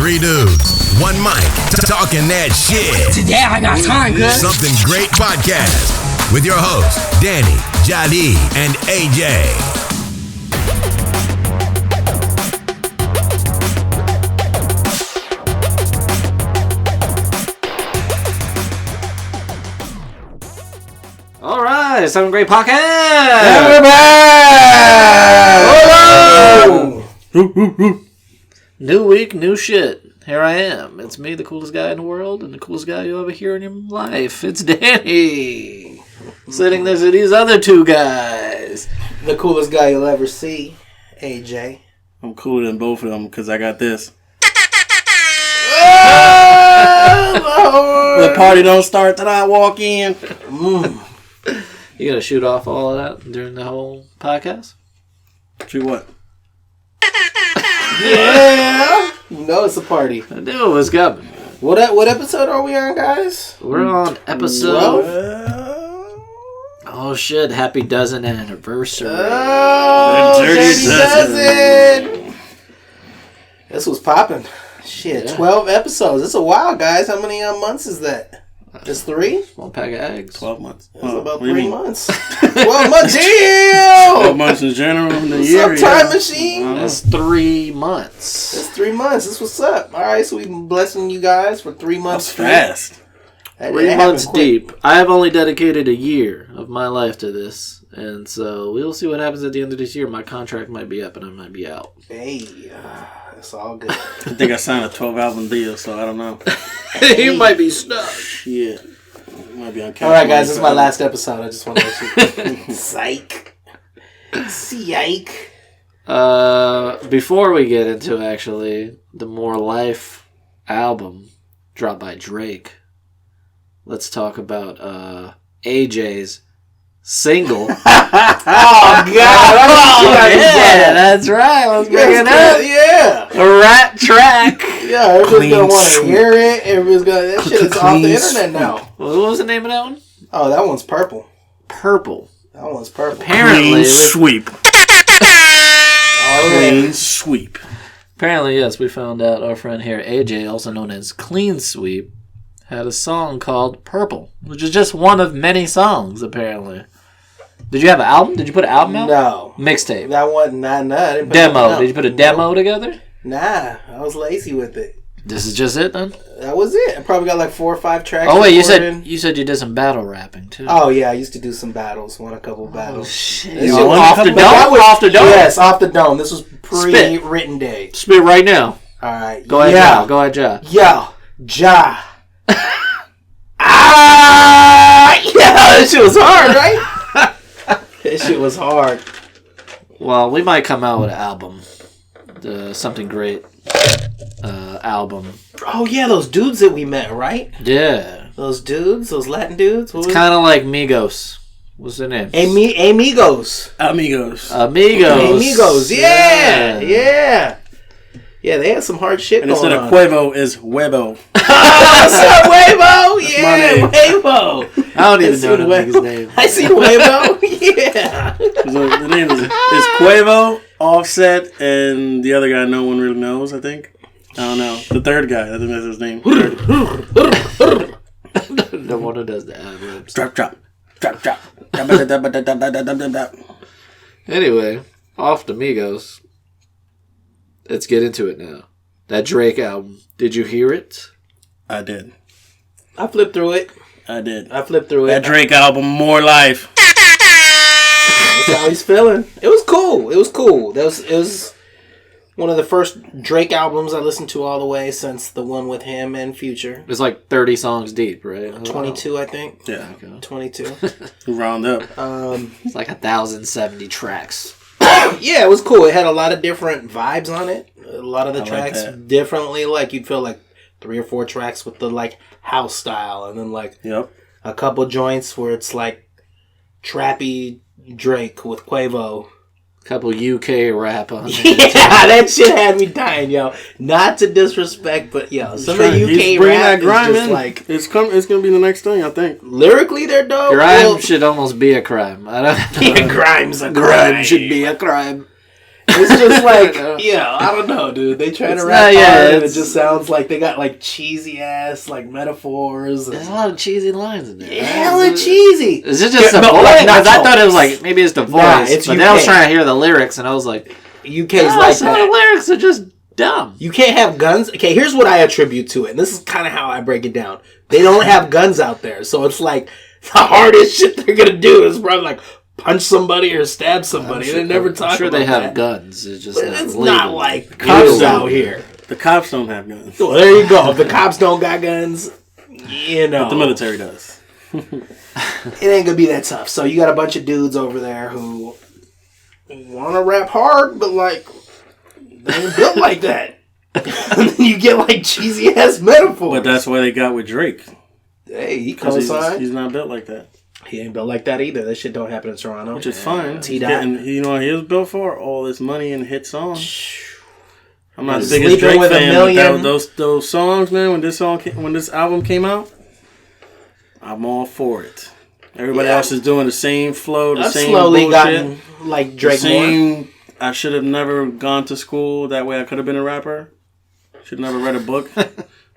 Three dudes, one mic, talking that shit. Today I got time, cuz. Something Great podcast with your hosts, Danny, Jadi, and AJ. All right, Something Great podcast. And we're back. Hello. New week, new shit. Here I am. It's me, the coolest guy in the world, and the coolest guy you'll ever hear in your life. It's Danny. Sitting next to these other two guys. The coolest guy you'll ever see, AJ. I'm cooler than both of them because I got this. Oh, The party don't start till I walk in. You gonna shoot off all of that during the whole podcast? Shoot what? yeah. You know it's a party. I knew it was coming. What episode are we on, guys? We're on episode... 12? Oh shit, happy dozen anniversary. Oh, Dirty dozen. This was popping. Shit, Yeah. 12 episodes. It's a while, guys. How many months is that? Just 3? One pack of eggs. 12 months. That's about what do you 3 mean? months. 12 months. Damn! 12 months in general in the What's year. up, time machine? That's 3 months. That's 3 months. That's what's up. All right, so we've been blessing you guys for 3 months. That's fast. That 3 happened months quick. deep. I have only dedicated a year of my life to this, and so we'll see what happens at the end of this year. My contract might be up and I might be out. Hey, that's all good. I think I signed a 12 album deal, so I don't know. You might be stuck. Shit. Might be on All right, guys, this is my last episode. I just want to let you. Psych. Psych. Before we get into actually the More Life album dropped by Drake, let's talk about AJ's single. Oh God! Yeah, that's right. Let's bring it up. Yeah. A rap track. Yeah, everybody's Clean gonna want to sweep. hear it. Everybody's gonna. That shit is off the Clean internet now. What was the name of that one? Oh, that one's purple. Purple. That one's purple. Apparently, Clean sweep. Oh, Clean sweep. Apparently, yes, we found out our friend here, AJ, also known as Clean Sweep, had a song called Purple, which is just one of many songs, apparently. Did you have an album? Did you put an album out? No. Mixtape. That wasn't. Nah. I didn't put Demo. nothing Did you put a demo together? Nah, I was lazy with it. This is just it, then? That was it. I probably got like 4 or 5 tracks. Oh, wait, you recorded. said you did some battle rapping, too. Oh yeah, I used to do some battles. Won a couple battles. Shit. This You shit was off the but dome? that was- Off the dome? Yes, off the dome. This was pre-written day. Spit right now. All right. Go ahead, yeah. Ja. Go ahead, Ja. Yo, Ja. Yeah, that shit was hard, right? That shit was hard. Well, we might come out with an album. The Something Great album. Oh yeah, those dudes that we met, right? Yeah. Those dudes, those Latin dudes. What It's was kind of like Migos. What's their name? Amigos. Amigos. Amigos. Yeah. Yeah, they had some hard shit And going instead on. of Quavo, is Huevo. What's up, Huevo? my Yeah, name. Huevo. I don't even see know the Huevo. nigga's name. I see Huevo. Yeah. So the name is Quavo, Offset, and the other guy no one really knows, I think. I don't know. The third guy, I think that's his name. The one who does the ad-libs. Drop. Anyway, off to Migos. Let's get into it now. That Drake album. Did you hear it? I did. I flipped through it. That That Drake album, More Life. That's how he's feeling. It was cool. It was one of the first Drake albums I listened to all the way since the one with him and Future. It's like 30 songs deep, right? 22, I think. Yeah. 22. Round up. It's like 1,070 tracks. Yeah, it was cool. It had a lot of different vibes on it. A lot of the I like tracks that. differently. Like you'd feel like 3 or 4 tracks with the like house style, and then like Yep. a couple joints where it's like trappy Drake with Quavo. Couple UK rap on it. Yeah, that shit had me dying, yo. Not to disrespect, but yo, some of the He's UK bringing rap that grime is just in. like It's gonna be the next thing, I think. lyrically they're dope. Grime Well, should almost be a crime. I don't yeah, grime's a Grime should be a crime. It's just like, I don't know, dude. They try to rap hard, and it just sounds like they got like cheesy ass like metaphors. There's a lot of cheesy lines in there. Hella cheesy. Is it just the voice? I thought it was like maybe it's the voice, but then I was trying to hear the lyrics, and I was like, UK's like some of the lyrics are just dumb. You can't have guns. Okay, here's what I attribute to it, and this is kind of how I break it down. They don't have guns out there, so it's like the hardest shit they're gonna do is probably like punch somebody or stab somebody. They never talk about that. I'm sure they have guns. It's just it's not like cops out here. The cops don't have guns. Well, there you go. If the cops don't got guns, but the military does. It ain't gonna be that tough. So you got a bunch of dudes over there who want to rap hard, but like they ain't built like that. And then you get like cheesy ass metaphors. But that's why they got with Drake. Hey, he co-signed. He's not built like that. He ain't built like that either. That shit don't happen in Toronto. Which is fine. T-Dot. You know what he was built for? All this money and hit songs. I'm not the biggest Drake with fan, but those songs, man, when this album came out, I'm all for it. Everybody else is doing the same flow, the same slowly bullshit. Gotten like Drake more. I should have never gone to school. That way I could have been a rapper. Should have never read a book.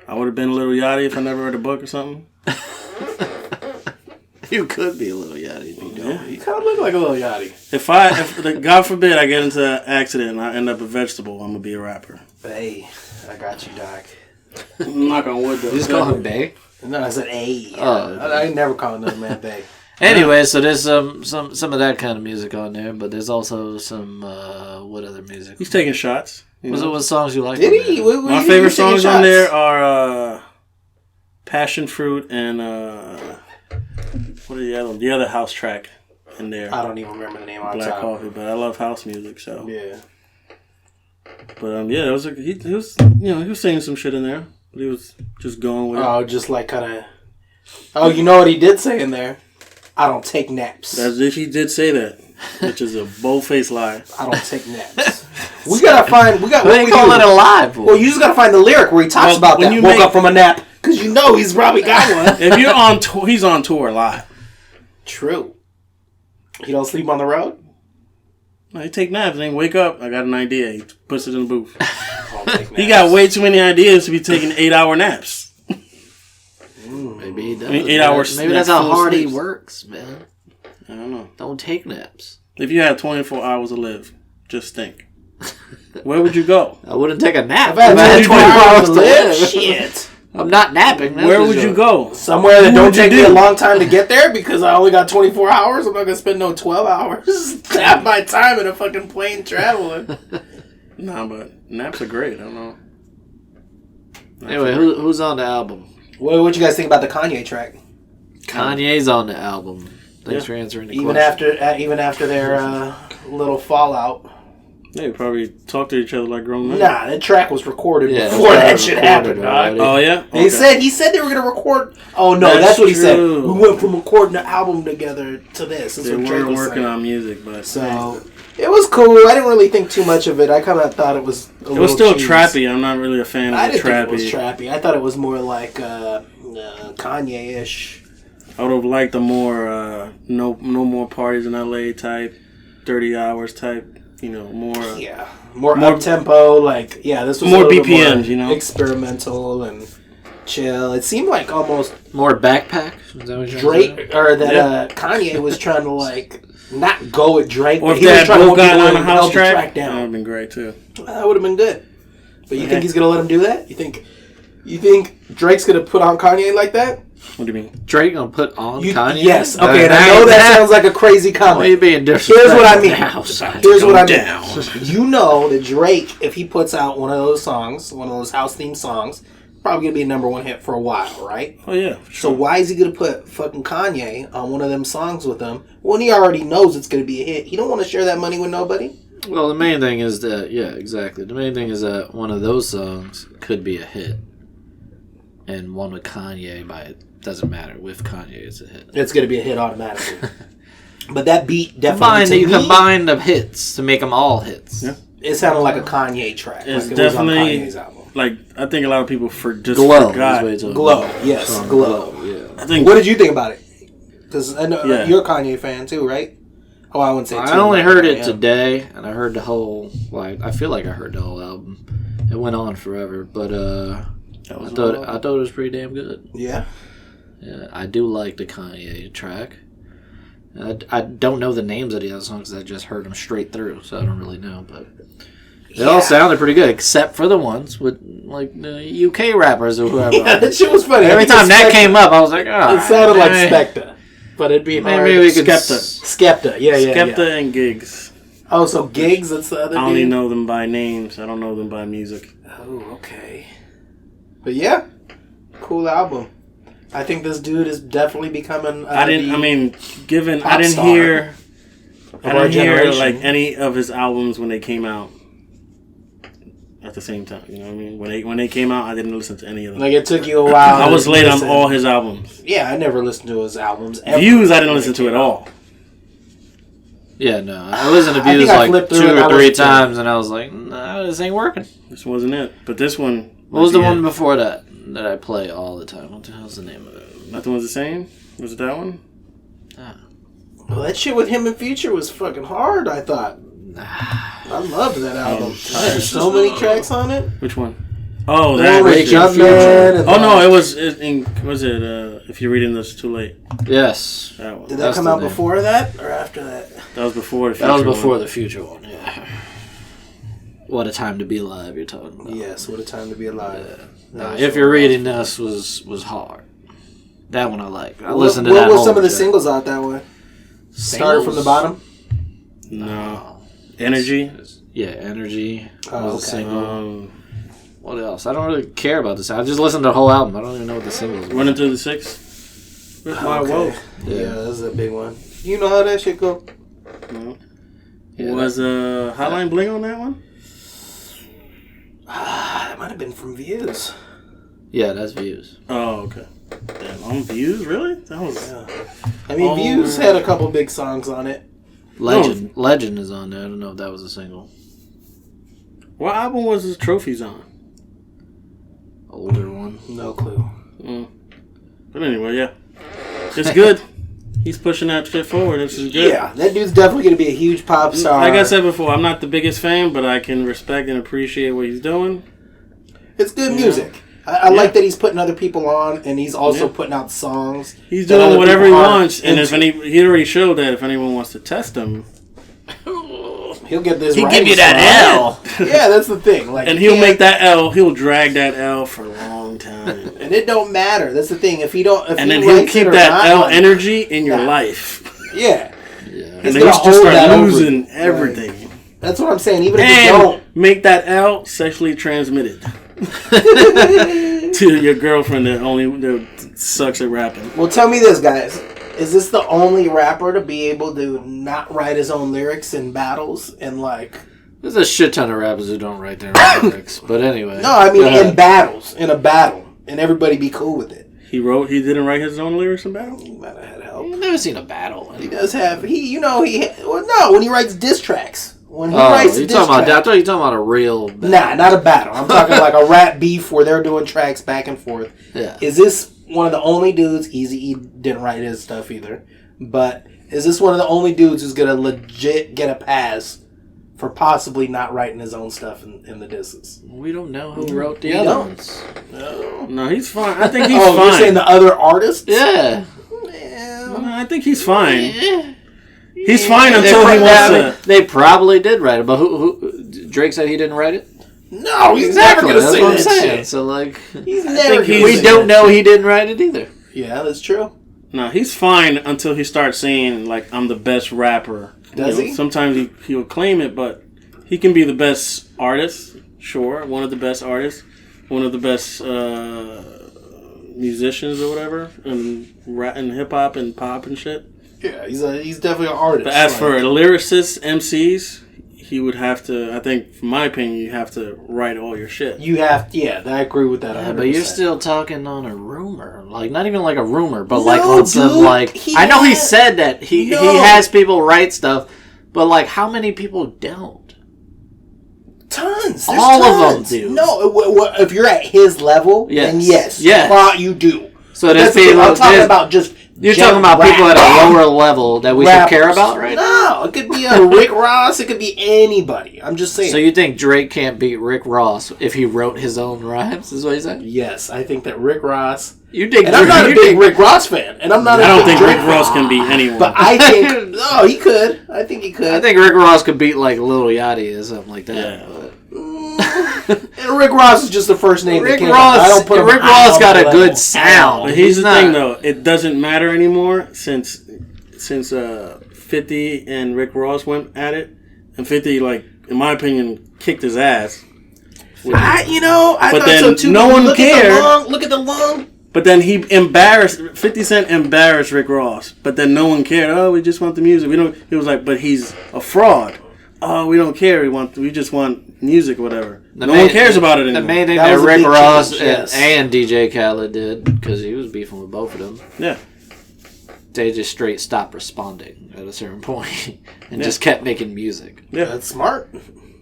I would have been Lil Yachty if I never read a book or something. You could be a Lil Yachty. You kind of look like a Lil Yachty. If God forbid I get into an accident and I end up a vegetable, I'm going to be a rapper. Hey, I got you, Doc. I'm not going to wood though. You just call him Bay? No, I said A. I never call another man Bay. Anyway, so there's some of that kind of music on there, but there's also some what other music? He's taking shots. What songs you like? Did he? My favorite songs on there are Passion Fruit and what are the other ones? The other house track in there. I don't even remember the name of Black Coffee, but I love house music, so yeah. But it was he was he was saying some shit in there, but he was just going with it. Oh, just like kind of. Oh, you know what he did say in there? I don't take naps. As if he did say that, which is a bold-faced lie. I don't take naps. We gotta find. We got. They call it a lie. Boy. Well, you just gotta find the lyric where he talks about that. Woke up from a nap because you know he's probably got one. If you're on tour, he's on tour a lot. True. He don't sleep on the road. No, he take naps. Then wake up. I got an idea. He puts it in the booth. He got way too many ideas to be taking 8-hour naps. Maybe he does. 8 hours. Maybe that's how hard he works, man. I don't know. Don't take naps. If you had 24 hours to live, just think. Where would you go? I wouldn't take a nap. If I had 24 hours to live, shit. I'm not napping. Where would you go? Somewhere that don't take me a long time to get there because I only got 24 hours. I'm not gonna spend no 12 hours. Half my time in a fucking plane traveling. Nah, but naps are great. I don't know. Anyway, who's on the album? What you guys think about the Kanye track? Kanye's on the album. Thanks for answering the even question. Even after their little fallout. They probably talk to each other like grown men. Nah, that track was recorded before that shit happened, dog. Oh yeah, okay. He said they were gonna record. Oh no, that's what he said. We went from recording the album together to this. That's they what Drake was working saying. on music, but so it was cool. I didn't really think too much of it. I kind of thought it was. It was still trappy. I'm not really a fan of the trappy. I didn't think it was trappy. I thought it was more like Kanye-ish. I would have liked the more no more parties in LA type, 30 hours type. More up tempo. Like this was more BPMs. More experimental and chill. It seemed like almost more backpack. Is that what you're Drake or that Kanye was trying to like not go with Drake, or but if he was trying to both got on a house track down. That would have been great too. That would have been good. But you think he's gonna let him do that? You think Drake's gonna put on Kanye like that? What do you mean? Drake gonna put on Kanye? Yes. Okay, and I know that sounds like a crazy comment. Why are you being disrespectful? Here's what I mean. Here's what I mean. You know that Drake, if he puts out one of those songs, one of those house-themed songs, probably gonna be a #1 hit for a while, right? Oh yeah. Sure. So why is he gonna put fucking Kanye on one of them songs with him when he already knows it's gonna be a hit? He don't want to share that money with nobody. Well, the main thing is that exactly. The main thing is that one of those songs could be a hit, and one with Kanye doesn't matter. With Kanye, it's a hit. It's gonna be a hit automatically. But that beat definitely combine the hits to make them all hits. Yeah. It sounded like a Kanye track. It's like definitely it was on Kanye's album. Like I think a lot of people forgot. Glow. Yes, Glow. Yeah. I think. What did you think about it? Because I know you're a Kanye fan too, right? Oh, I wouldn't say. I only heard it today, and I heard the whole. I feel like I heard the whole album. It went on forever, but I thought it was pretty damn good. Yeah. Yeah, I do like the Kanye track. I don't know the names of the other songs because I just heard them straight through, so I don't really know. But they all sounded pretty good, except for the ones with like the UK rappers or whoever. Yeah, that shit was funny. Every time that came up, I was like, oh. It sounded like Spectre, but it'd be maybe we could Skepta. Yeah. Skepta and Gigs. Oh, so Gigs, that's the other I only dude? know them by names. I don't know them by music. Oh, okay. But yeah, cool album. I think this dude is definitely becoming. I didn't hear generation. like any of his albums when they came out at the same time. You know what I mean? When they came out, I didn't listen to any of them. Like it took you a while. I was late on all his albums. Yeah, I never listened to his albums. Ever. Views, I didn't listen to at all. Yeah, no. I listened to Views like 2 or 3 times, and I was like, nah, this ain't working. This wasn't it. But this one. What was the one before that I play all the time? What the hell's the name of it? Nothing Was the Same? Was it that one? Well, that shit with him and Future was fucking hard, I thought. I loved that album. There's so many tracks on it. Which one? Oh, that was Jumpman. Oh, no, it was If You're Reading This Too Late. Yes. That one. Did that come out before that or after that? That was before the Future That was before one. the Future one, yeah. What a Time to Be Alive you're talking about. Yes, What a Time to Be Alive. Yeah. If You're Reading This was hard. That one I like. I listened to that. What were some of the singles out that way? Started from the bottom? No. Energy? Yeah, Energy Oh, was a okay. single. What else? I don't really care about this. I just listened to the whole album. I don't even know what the singles were. Running Through the Six? Okay. Yeah, that's a big one. You know how that shit go? No. Yeah, Was Hotline Bling on that one? That might have been from Views. Yeah, that's Views. Oh, okay. Damn, on Views? Really? That was... Yeah. I mean, Views had a couple big songs on it. Legend is on there. I don't know if that was a single. What album was his Trophies on? Older one. No clue. But anyway, yeah. It's good. He's pushing that shit forward. This is good. Yeah, that dude's definitely going to be a huge pop star. Like I said before, I'm not the biggest fan, but I can respect and appreciate what he's doing. It's good music. I like that he's putting other people on, and he's also putting out songs. He's doing whatever he wants, and if he already showed that if anyone wants to test him, he'll get this. He'll give you that L. Yeah, that's the thing. Like, and he'll make that L. He'll drag that L for a long time, and it don't matter. That's the thing. If he don't, if and he then he'll writes keep it or that not, L energy in your life. Yeah. And He's then you gonna just hold that start over losing you. everything. Right. That's what I'm saying. Even if And you don't make that L sexually transmitted to your girlfriend that sucks at rapping. Well, tell me this, guys. Is this the only rapper to be able to not write his own lyrics in battles and like? There's a shit ton of rappers who don't write their own lyrics. But anyway. No, I mean in battles, in a battle, and everybody be cool with it. He didn't write his own lyrics in battle? He might have had help. I've never seen a battle. He does have when he writes diss tracks. When he writes you diss talking about? I tracks. thought you were talking about a real battle. Nah, not a battle. I'm talking like a rap beef where they're doing tracks back and forth. Yeah. Is this one of the only dudes? Eazy-E didn't write his stuff either. But is this one of the only dudes who's gonna legit get a pass for possibly not writing his own stuff in the disses? We don't know who wrote the other ones. No, he's fine. I think he's fine. You're saying the other artists? Yeah. I think he's fine. He's fine until he wants to. They probably did write it, but who Drake said he didn't write it? No, he's never gonna That's say what I'm that saying. shit. So like, He's never. we don't know he didn't write it either. Yeah, that's true. No, he's fine until he starts saying like I'm the best rapper. Does he? Sometimes he'll claim it, but he can be the best artist. Sure, one of the best artists, one of the best musicians or whatever, and rap and hip hop and pop and shit. Yeah, he's definitely an artist. But as for lyricists, MCs, he would have to. I think, from my opinion, you have to write all your shit. You have, I agree with that. 100%. Yeah, but you're still talking on a rumor, like not even like a rumor, but No, like on some dude, like. I know he said that he has people write stuff, but like how many people don't? Tons. There's All tons. of them do. No, if you're at his level, then yes, Yeah. you do. So there's That's the thing. people. I'm talking about just You're talking about people at a lower level that we should care about, right? No, it could be a Rick Ross. It could be anybody. I'm just saying. So you think Drake can't beat Rick Ross if he wrote his own rhymes? Is what you said? Yes, I think that Rick Ross. You think? And I'm not a big Rick Ross fan, and I'm not. I don't think Drake Rick Ross can beat anyone. But I think no, he could. I think he could. I think Rick Ross could beat like Lil Yachty or something like that. Yeah. But. And Rick Ross is just the first name. Rick that came Ross. up. I don't put Rick Ross got a good sound. But here's the thing, though. It doesn't matter anymore since 50 and Rick Ross went at it, and 50, like in my opinion, kicked his ass. I But thought then so too. no one cared. Look at the lung. But then he embarrassed 50 Cent embarrassed Rick Ross. But then no one cared. Oh, we just want the music. We don't. He was like, but he's a fraud. Oh, we don't care. We just want music or whatever. No one cares about it anymore. The main thing That that was a Rick big Ross change, yes. and DJ Khaled did, because he was beefing with both of them, Yeah. they just straight stopped responding at a certain point and just kept making music. Yeah. That's smart.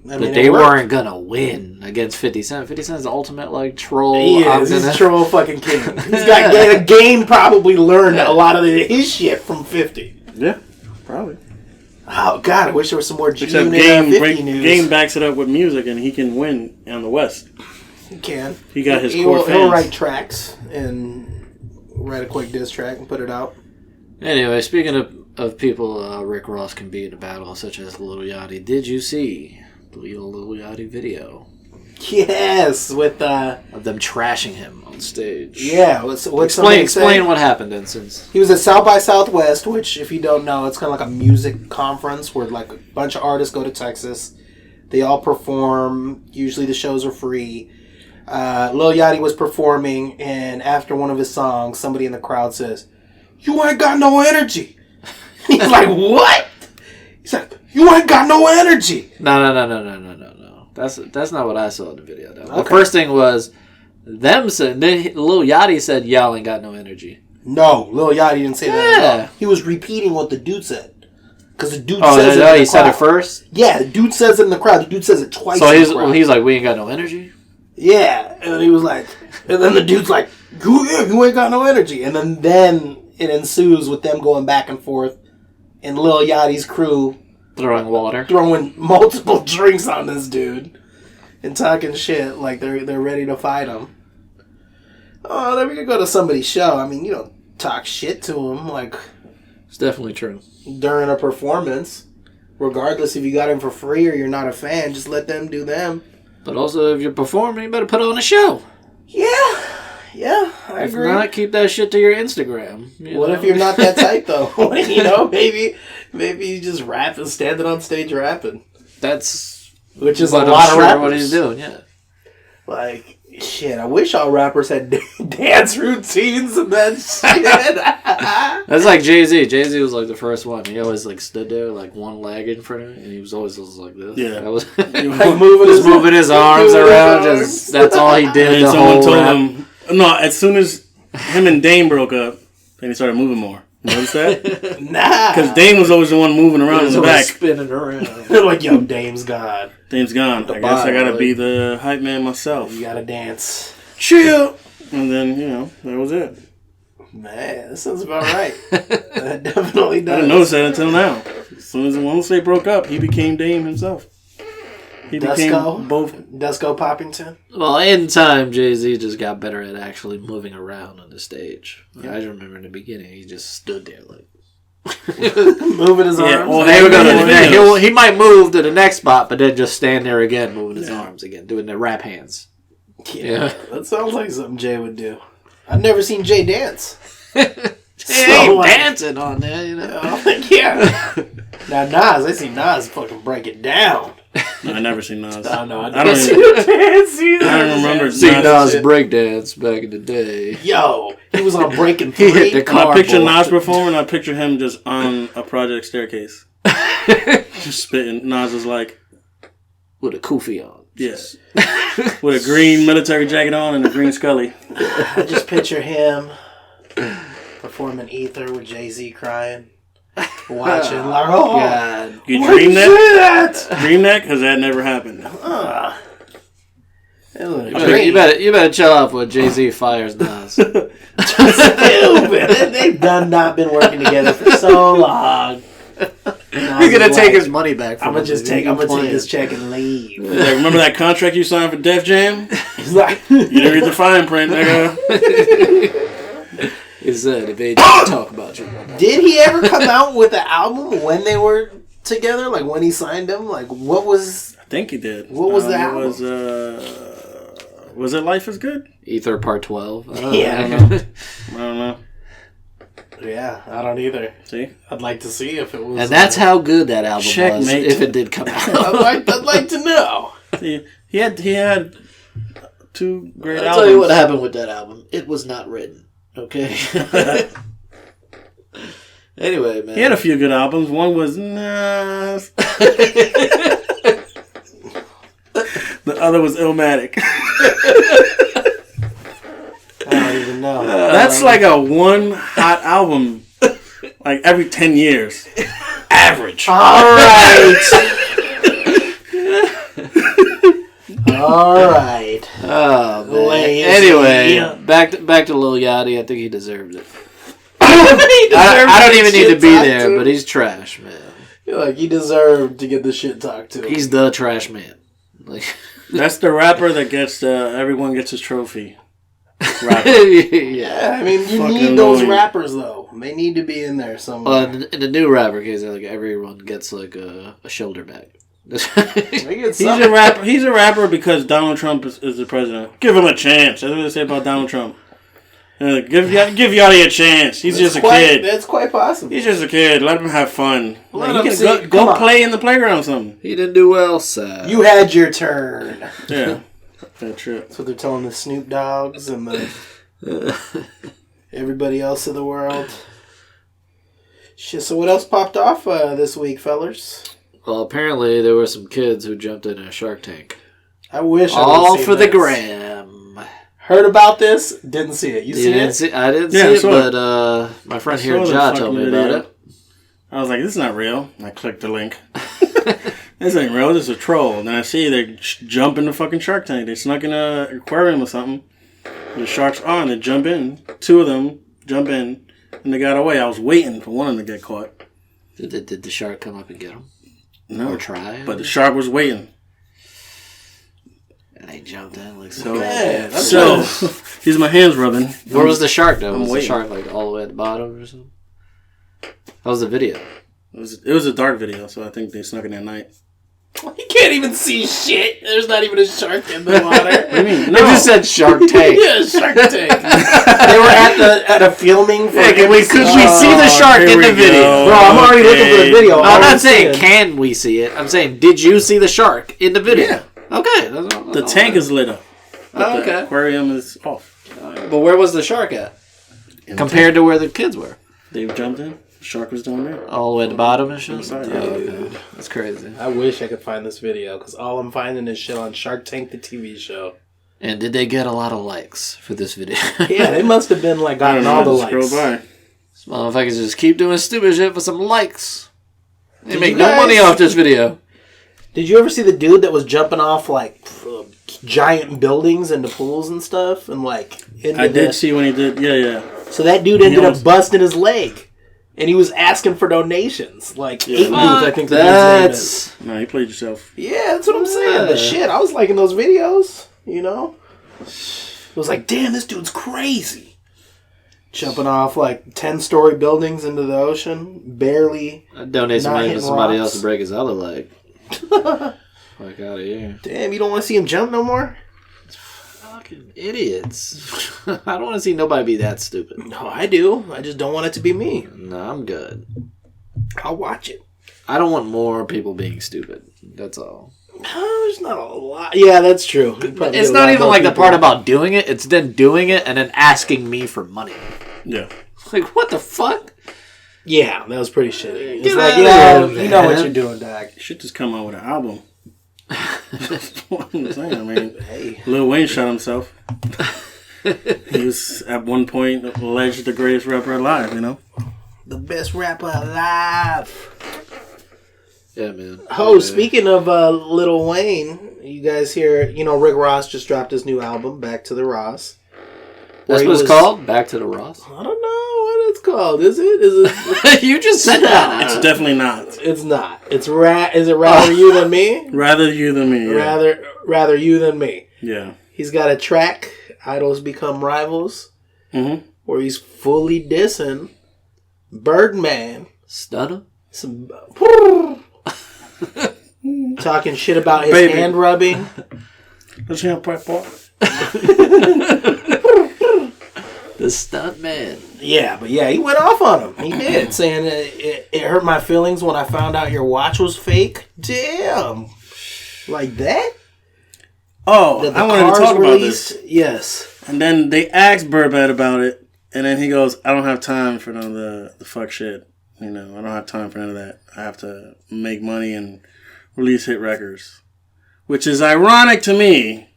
But they weren't gonna win against 50 Cent. 50 Cent's the ultimate like troll. He is. He's a troll fucking king. He's got the game. Probably learned a lot of his shit from 50. Yeah. Probably. Oh God, I wish there was some more Except genuine 50 news. Game backs it up with music, and he can win on the West. He can. He got his core fans. He'll write tracks and write a quick diss track and put it out. Anyway, speaking of people Rick Ross can beat in a battle, such as Lil Yachty, did you see the Lil Yachty video? Yes, with Of them trashing him on stage. yeah. What's Explain what happened then, since he was at South by Southwest, which, if you don't know, it's kind of like a music conference where like a bunch of artists go to Texas. They all perform. Usually the shows are free. Lil Yachty was performing, and after one of his songs, somebody in the crowd says, "You ain't got no energy." He's like, "What?" He's like, "You ain't got no energy." No. That's not what I saw in the video. Though. Okay. The first thing was them saying. Then Lil Yachty said, "Y'all ain't got no energy." No, Lil Yachty didn't say that at all. He was repeating what the dude said. Because the dude says it in the crowd. He said it first? Yeah, the dude says it in the crowd. The dude says it twice so in the crowd. he's like, "We ain't got no energy?" Yeah, and he was like, and then the dude's like, you ain't got no energy. And then it ensues with them going back and forth, and Lil Yachty's crew throwing water, throwing multiple drinks on this dude, and talking shit like they're ready to fight him. Oh, then we could go to somebody's show. I mean, you don't talk shit to him like it's definitely true during a performance. Regardless if you got him for free or you're not a fan, just let them do them. But also, if you're performing, you better put on a show. Yeah, I agree. If not, keep that shit to your Instagram. What if you're not that type though? Maybe you just rapping, standing on stage rapping. Which is a lot of rappers. What he's doing, yeah. Like shit, I wish all rappers had dance routines and that shit. That's like Jay-Z. Jay-Z was like the first one. He always like stood there like one leg in front of him, and he was always like this. Yeah, that was like moving his arms around. Just that's all he did. And someone told him no. As soon as him and Dame broke up, then he started moving more. Notice that? Nah, because Dame was always the one moving around in the back, spinning around. They're like, yo, Dame's gone. Dame's gone. I guess I gotta be the hype man myself. You gotta dance. Chill. And then that was it. Man, that sounds about right. That definitely does. I didn't notice that until now. As soon as once they broke up, he became Dame himself. He became both. Dusko Poppington. Well, in time, Jay-Z just got better at actually moving around on the stage. Yeah. I remember in the beginning, he just stood there like moving his arms. Well, he might move to the next spot, but then just stand there again, moving his arms again, doing the rap hands. Yeah, that sounds like something Jay would do. I've never seen Jay dance. Dancing on there, Yeah. Now Nas, I see Nas fucking break it down. I never seen Nas. I don't see the dance either. I don't remember seeing Nas breakdance back in the day. Yo, he was on Breaking 3. He hit the car. When I picture Nas performing, I picture him just on a project staircase. Just spitting. Nas is like with a kufi on. Yes. With a green military jacket on and a green Scully. I just picture him performing Ether with Jay-Z crying. Watching like, oh God. You dream that? Dream that? Because that never happened. You better chill out when Jay-Z fires Nas. Stupid. They've not been working together for so long. He's gonna take his money back. I'm gonna take this check and leave. Like, remember that contract you signed for Def Jam? He's like, You didn't read the fine print, nigga. He said, if they don't talk about you. did he ever come out with the album when they were together? Like when he signed them? Like what was? I think he did. What was the album? Was it Life is Good? Ether Part 12. I don't know. Yeah, I don't either. See? I'd like to see if it was. And that's how good that album Checkmate. was, if it did come out. I'd like to know. See, he had 2 great I'll albums. tell you what happened with that album. It was not written. Okay? Anyway, man. He had a few good albums. One was nah. The other was Illmatic. I don't even know. That's like a one hot album, like every 10 years. Average. All right. All right. Oh, man. Lazy. Anyway, Yeah. back to Lil Yachty. I think he deserved it. I I don't even need to be there, but he's trash, man. Like he deserved to get the shit talked to. He's the trash man. Like That's the rapper that gets everyone gets his trophy. Rapper. yeah. I mean, you Fucking need those annoying. rappers though. They need to be in there somewhere. Well, in the new rapper case, like everyone gets like a shoulder bag. He's a rapper. He's a rapper because Donald Trump is the president. Give him a chance. That's what they say about Donald Trump. Give Yachty a chance. He's just a kid. That's quite possible. He's just a kid. Let him have fun. Let Like, him he see- can come go on. play in the playground or something. He didn't do well, sad. You had your turn. Yeah. That's it. That's what they're telling the Snoop Dogs and the everybody else of the world. Shit. So what else popped off this week, fellers? Well, apparently there were some kids who jumped in a Shark Tank. I wish I All would've seen for the this. gram. Heard about this? Didn't see it. You see it? I didn't Yeah, I see it, saw but it. my friend I here, saw the Ja, fucking told me video. about it. I was like, this is not real. And I clicked the link. This ain't real. This is a troll. And then I see they jump in the fucking Shark Tank. They snuck in an aquarium or something. The sharks are on. They jump in. 2 of them jump in. And they got away. I was waiting for one of them to get caught. Did the shark come up and get him? No. Or try? But the shark was waiting. And they jumped in like So, Yeah, that's so these are my hands rubbing. where was the shark though? I'm Was the waiting. shark like all the way at the bottom or something? How was the video? It was a dark video, so I think they snuck in at night. You can't even see shit. There's not even a shark in the water. What do you mean? They just said Shark Tank. Yeah, Shark Tank. They were at a filming for. Hey, could we see the shark here in we the video? go. Bro, I'm already looking for the video. No, I'm not saying saying can we see it. I'm saying did you see the shark in the video? Yeah. Okay. The tank is lit up. Oh, The okay. aquarium is off. But where was the shark at? Compared to where the kids were? They jumped in. The shark was down there. All the way at the bottom and shit? Inside. Oh, okay. That's crazy. I wish I could find this video because all I'm finding is shit on Shark Tank, the TV show. And did they get a lot of likes for this video? Yeah, they must have been like gotten all the likes. Scroll by. These motherfuckers just keep doing stupid shit for some likes. They Did make you no guys- money off this video. Did you ever see the dude that was jumping off like giant buildings into pools and stuff and like? I did see when he did. Yeah. So that dude ended up almost- busting his leg, and he was asking for donations. Like Yeah. eight dudes, I think. the dude's name is. That's... No, he played yourself. Yeah, that's what I'm saying. But shit, I was liking those videos. You know, it was like, damn, this dude's crazy. Jumping off like 10-story buildings into the ocean, barely. I'd donate some Not money to hitting somebody rocks. else to break his other leg. Fuck out of here. Damn, you don't want to see him jump no more? Fucking idiots. I don't want to see nobody be that stupid. No, I do. I just don't want it to be me. No, I'm good. I'll watch it. I don't want more people being stupid. That's all. Oh, there's not a lot. Yeah, that's true. You'd probably It's get a not lot even more like the people. part about doing it. It's then doing it and then asking me for money. Yeah. Like, what the fuck? Yeah, that was pretty shitty. It's Get like, out of yeah, there, you know what man. you're doing, Doc. You should just come out with an album. That's what I'm saying. I mean, Hey. Lil Wayne shot himself. He was at one point alleged the greatest rapper alive. You know. The best rapper alive. Yeah, man. Oh, Yeah. speaking of Lil Wayne, you guys hear, Rick Ross just dropped his new album, Back to the Ross. That's what it's called? Back to the Ross? I don't know what it's called. Is it? You just said that. It's definitely not. It's not. It's Is it Rather You Than Me? Rather You Than Me. Yeah. Rather You Than Me. Yeah. He's got a track, Idols Become Rivals, where he's fully dissing Birdman. Stunner? Talking shit about his hand rubbing. Let's hear part. The stunt man. Yeah, but he went off on him. He did, saying it hurt my feelings when I found out your watch was fake. Damn. Like that? Oh, I wanted to talk about this. Yes. And then they asked Birdman about it, and then he goes, I don't have time for none of the fuck shit. I don't have time for none of that. I have to make money and release hit records. Which is ironic to me,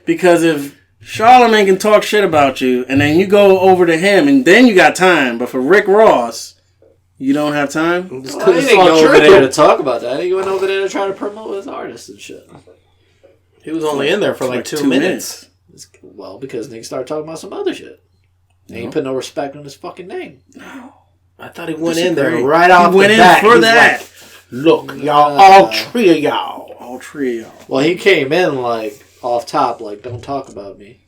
because if Charlamagne can talk shit about you, and then you go over to him, and then you got time, but for Rick Ross, you don't have time? He didn't go over there to talk about that. He went over there to try to promote his artist and shit. He was only in there for like 2 minutes. Well, because niggas started talking about some other shit. He ain't put no respect on his fucking name. No. I thought he went in there right off the bat. He went in for that. Like, look, y'all, all three of y'all. Well, he came in like off top, like, don't talk about me.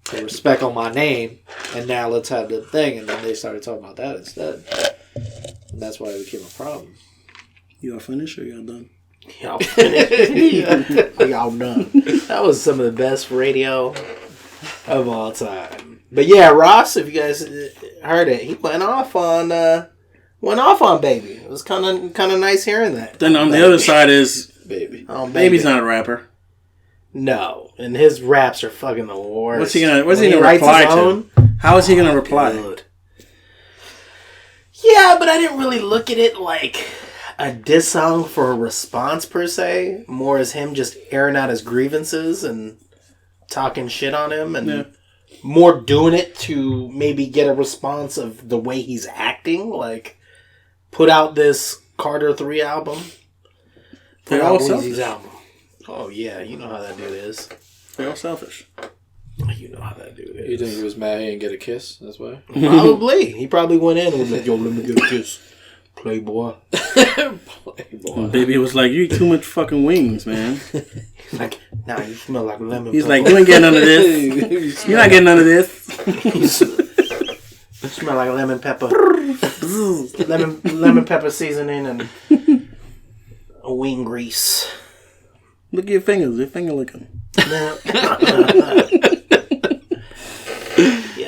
Put respect on my name, and now let's have the thing. And then they started talking about that instead. And that's why it became a problem. Y'all finished or y'all done? Y'all finished. Y'all done. That was some of the best radio of all time. But yeah, Ross, if you guys heard it, he went off on Baby. It was kind of nice hearing that. Then on the other side is Baby. Baby's not a rapper. No, and his raps are fucking the worst. What's he gonna reply to? How is he gonna reply? Good. Yeah, but I didn't really look at it like a diss song for a response per se. More as him just airing out his grievances and talking shit on him, and more doing it to maybe get a response of the way he's acting. Like, put out this Carter 3 album. They're all selfish. Album. Oh yeah, you know how that dude is. They're all selfish. You know how that dude is. You think he was mad he didn't get a kiss? That's why? Probably. He probably went in and was like, yo, let me get a kiss. Playboy. Baby was like, you eat too much fucking wings, man. Like, nah, you smell like lemon. He's like, you ain't getting none of this. You're not getting none of this. You smell like lemon pepper. lemon pepper seasoning and a wing grease. Look at your fingers. Your finger licking. Yeah,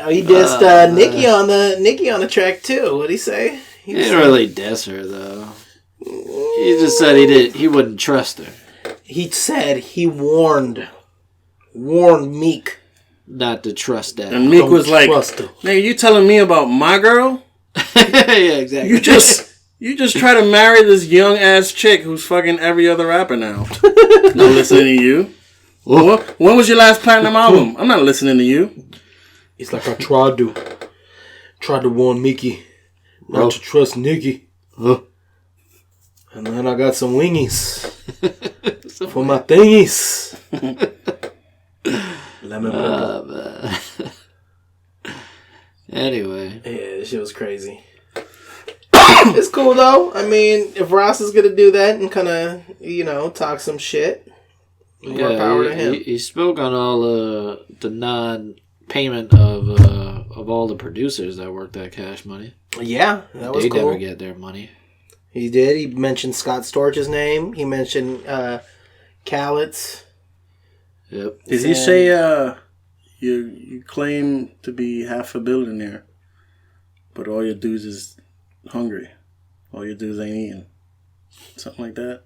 he dissed Nicki on the track too. What'd he say? He didn't really diss her though. He just said he wouldn't trust her. He said he warned Meek not to trust that. And Meek was like, "Nigga, you telling me about my girl?" Yeah, exactly. You just try to marry this young ass chick who's fucking every other rapper now. No listening to you. When was your last platinum album? I'm not listening to you. He's like, I tried to warn Mickey not to trust Nicki. And then I got some wingies for my thingies. Lemon pepper. Anyway. Yeah, this shit was crazy. It's cool though. I mean, if Ross is gonna do that and kind of, talk some shit, more power to him. He spoke on all the non-payment of all the producers that worked at Cash Money. Yeah, that was cool. They never get their money. He did. He mentioned Scott Storch's name. He mentioned Khaled's. Yep. Did he say you claim to be half a billionaire, but all your dudes is hungry? All your dudes ain't eating. Something like that.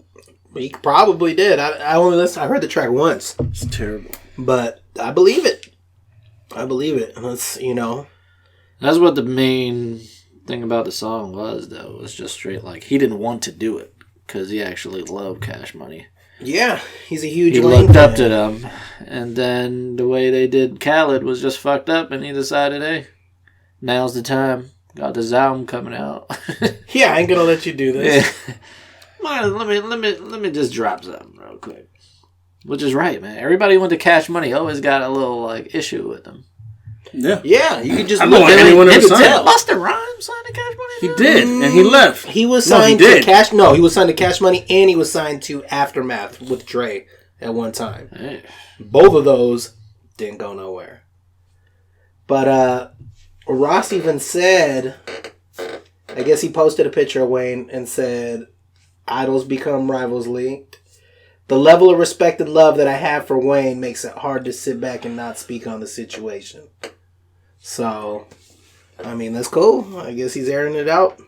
He probably did. I only listened. I heard the track once. It's terrible. But I believe it. And it's, That's what the main thing about the song was, though. It was just straight like he didn't want to do it because he actually loved Cash Money. Yeah, he's a huge. He looked up to them, and then the way they did Khaled was just fucked up, and he decided, hey, now's the time. Got this album coming out. Yeah, I ain't gonna let you do this. Yeah. Let me just drop something real quick. Which is right, man. Everybody who went to Cash Money always got a little issue with them. Yeah, you could just I don't want anyone to sign. Did Busta Rhymes sign to Cash Money? He did, and he left. He was signed to Cash. No, he was signed to Cash Money, and he was signed to Aftermath with Dre at one time. Hey. Both of those didn't go nowhere. But Ross even said, I guess he posted a picture of Wayne and said, "Idols become rivals linked. The level of respect and love that I have for Wayne makes it hard to sit back and not speak on the situation." So, I mean, that's cool. I guess he's airing it out.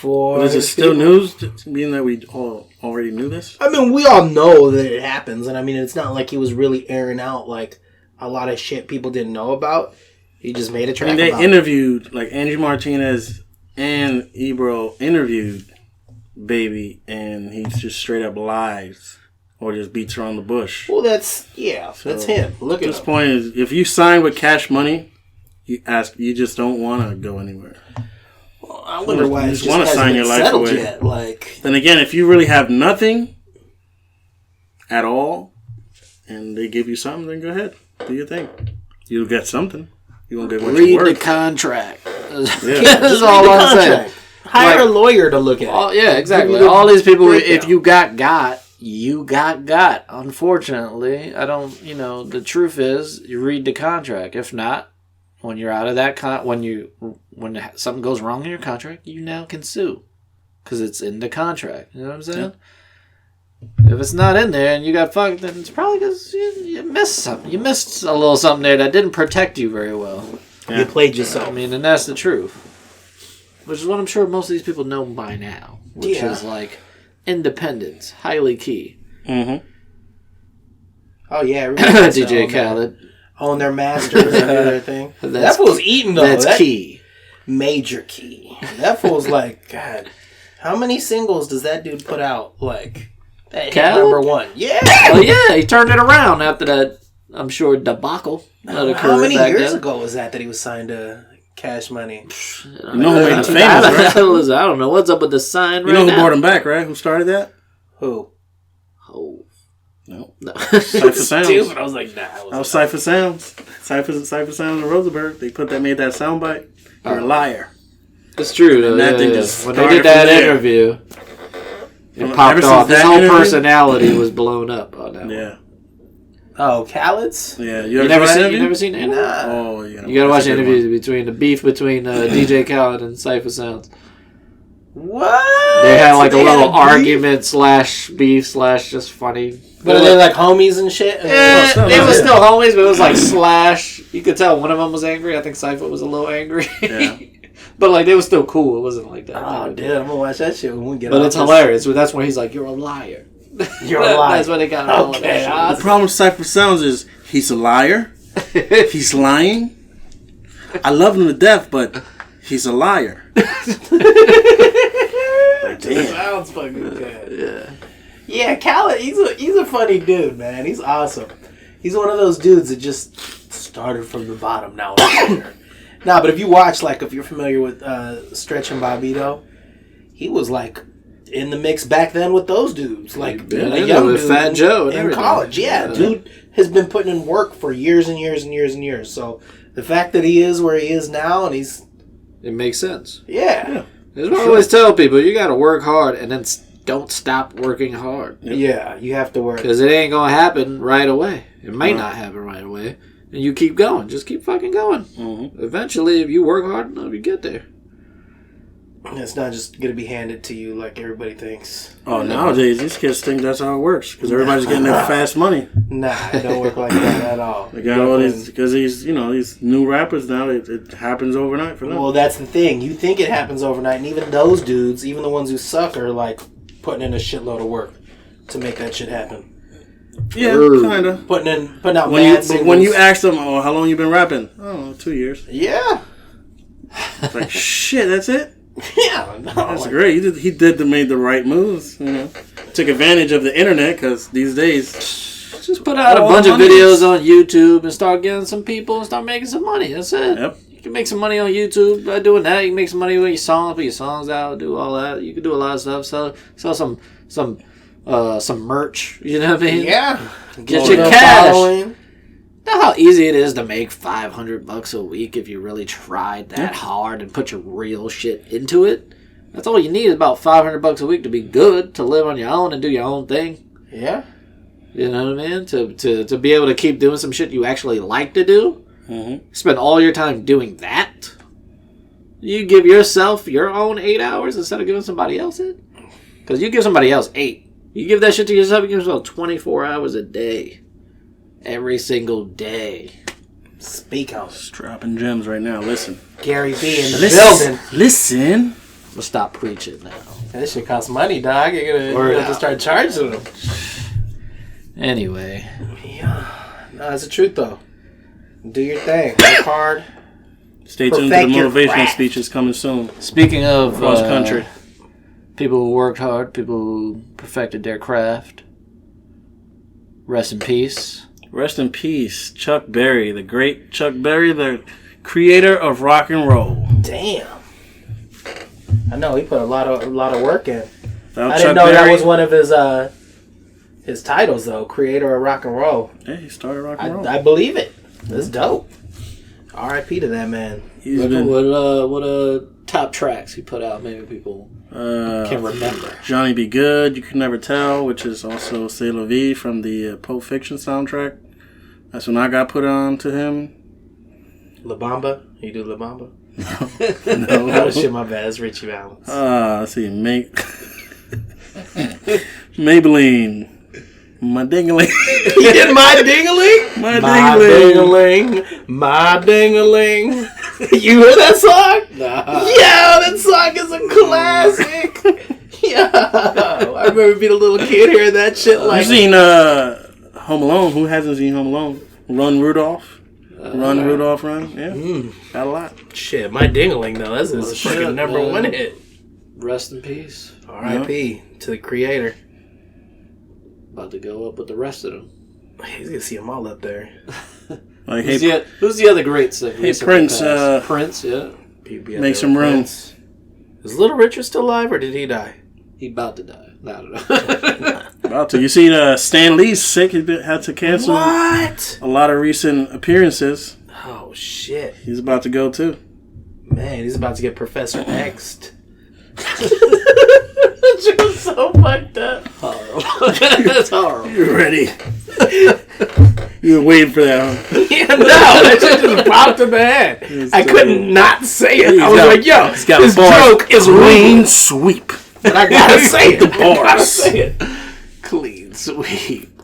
But is it still news, being that we all already knew this? I mean, we all know that it happens. And I mean, it's not like he was really airing out like a lot of shit people didn't know about. He just made a track about it. They interviewed, like Angie Martinez and Ebro interviewed Baby, and he just straight up lies or just beats around the bush. Well, that's him. Look at this point is, if you sign with Cash Money, you just don't want to go anywhere. Well, I wonder why you just want to sign your life away. Yet. Like, then again, if you really have nothing at all, and they give you something, then go ahead, do your thing. You'll get something. You won't get what you're worth. Read the contract. That's all I'm saying. Hire a lawyer to look at it. Oh, yeah, exactly. All these people, if you got, you got. Unfortunately, the truth is, you read the contract. If not, when you're out of that when something goes wrong in your contract, you now can sue. Because it's in the contract. You know what I'm saying? Yeah. If it's not in there and you got fucked, then it's probably because you missed something. You missed a little something there that didn't protect you very well. Yeah. You played yourself. I mean, and that's the truth. Which is what I'm sure most of these people know by now. Which is like independence, highly key. Mm-hmm. Oh yeah, DJ Khaled. Own their masters and do their thing. That fool's eating though. That's key. Major key. That fool's like, God, how many singles does that dude put out? Like, number one. Yeah. Well, yeah, he turned it around after that, I'm sure, debacle that occurred. How many years ago was that he was signed to Cash Money? You know who made him famous, right? I don't know. What's up with the sign right now? You know who brought him back, right? Who started that? Who? Oh. No. Cypher Sounds. Stupid. I was like, nah. That was Cypher Sounds. Cypher Sounds in Rosenberg. They made that soundbite. You're a liar. It's true, though. That thing just when they did that interview, it popped off. His whole personality was blown up on that one. Oh, Khaled's? Yeah. You never seen the interview? Nah. Oh, yeah. You gotta watch the interview between DJ Khaled and Cypher Sounds. What? They had like a little argument / beef / just funny. But are they like homies and shit? Yeah, they were still homies, but it was like / You could tell one of them was angry. I think Cypher was a little angry. Yeah. But like they were still cool. It wasn't like that. Oh, dude, I'm gonna watch that shit when we get. But it's hilarious. So that's when he's like, "You're a liar." You're a liar. That's what they got. Okay. The problem with Cypher Sounds is he's a liar. He's lying. I love him to death, but he's a liar. It sounds fucking good. Yeah, Khaled, he's a funny dude, man. He's awesome. He's one of those dudes that just started from the bottom now. Nah, but if you watch, like, if you're familiar with Stretch and Bobbito, he was like in the mix back then with those dudes, like a young dude Fat Joe in college. Yeah, dude has been putting in work for years and years and years and years. So the fact that he is where he is now, and it makes sense. Yeah. That's what I always tell people: you got to work hard, and then don't stop working hard. Yeah, you have to work because it ain't gonna happen right away. It may not happen right away, and you keep going. Just keep fucking going. Mm-hmm. Eventually, if you work hard enough, you get there. It's not just going to be handed to you like everybody thinks. Oh, nowadays, these kids think that's how it works. Because everybody's getting their fast money. Nah, it don't work like that at all. They got all these, because these new rappers now, it happens overnight for them. Well, that's the thing. You think it happens overnight, and even those dudes, even the ones who suck, are like putting in a shitload of work to make that shit happen. Yeah, kind of. Putting out mad singles. When you ask them, oh, how long you been rapping? Oh, 2 years. Yeah. It's like, shit, that's it? Yeah, no, that's great. He made the right moves. You know, took advantage of the internet because these days, just put out a bunch of videos on YouTube and start getting some people and start making some money. That's it. Yep. You can make some money on YouTube by doing that. You can make some money with your songs, put your songs out, do all that. You can do a lot of stuff. Sell some merch. You know what I mean? Yeah. Get your cash. Following. You know how easy it is to make $500 a week if you really tried that hard and put your real shit into it? That's all you need is about $500 a week to be good, to live on your own and do your own thing. Yeah. You know what I mean? To be able to keep doing some shit you actually like to do. Mm-hmm. Spend all your time doing that. You give yourself your own 8 hours instead of giving somebody else it. Because you give somebody else 8. You give that shit to yourself, you give yourself 24 hours a day. Every single day. Speak on. Just dropping gems right now. Listen. Gary V in the building. Listen. I'm gonna stop preaching now. This shit costs money, dog. You're gonna have to start charging them. Anyway. Yeah. No, that's the truth, though. Do your thing. Work hard. Stay tuned to the motivational speeches coming soon. Speaking of cross country, people who worked hard, people who perfected their craft. Rest in peace. Rest in peace, Chuck Berry, the great Chuck Berry, the creator of rock and roll. Damn. I know he put a lot of work in. Without I didn't know that was one of his titles, though. Creator of rock and roll. Yeah, he started rock and roll. I believe it. That's dope. R.I.P. to that man. What top tracks he put out? Maybe people can remember. Johnny Be Good, You Can Never Tell, which is also C'est La Vie from the Pulp Fiction soundtrack. That's when I got put on to him. La Bamba? You do La Bamba? No. Oh shit, my bad. It's Richie Valens. Let's see. Maybelline. My ding-a-ling. He did My Ding-a-ling? My Ding-a-ling. My Ding-a-ling. You hear that song? Nah. Yeah, that song is a classic. Yeah. I remember being a little kid hearing that shit like... You've seen Home Alone. Who hasn't seen Home Alone? Run, Rudolph. Rudolph, run. Yeah. Got a lot. Shit, My Ding-a-ling, though. That's a fucking number one hit. Rest in peace. R.I.P. to the creator. About to go up with the rest of them. He's gonna see them all up there. Like, who's the other great singer? Hey, Prince. Prince, yeah. Make some room. Is Little Richard still alive, or did he die? He about to die. I don't know. About to. You see, Stan Lee's sick. He had to cancel What? a lot of recent appearances. Oh shit! He's about to go too. Man, he's about to get Professor X'd. That shit was so fucked up. Horrible. That's horrible. You ready? You were waiting for that, huh? Yeah, no, that shit just popped in my head. I couldn't not say it. I was like, yo, this joke is clean sweep. But I gotta say it. The bars. I gotta say it. Clean sweep.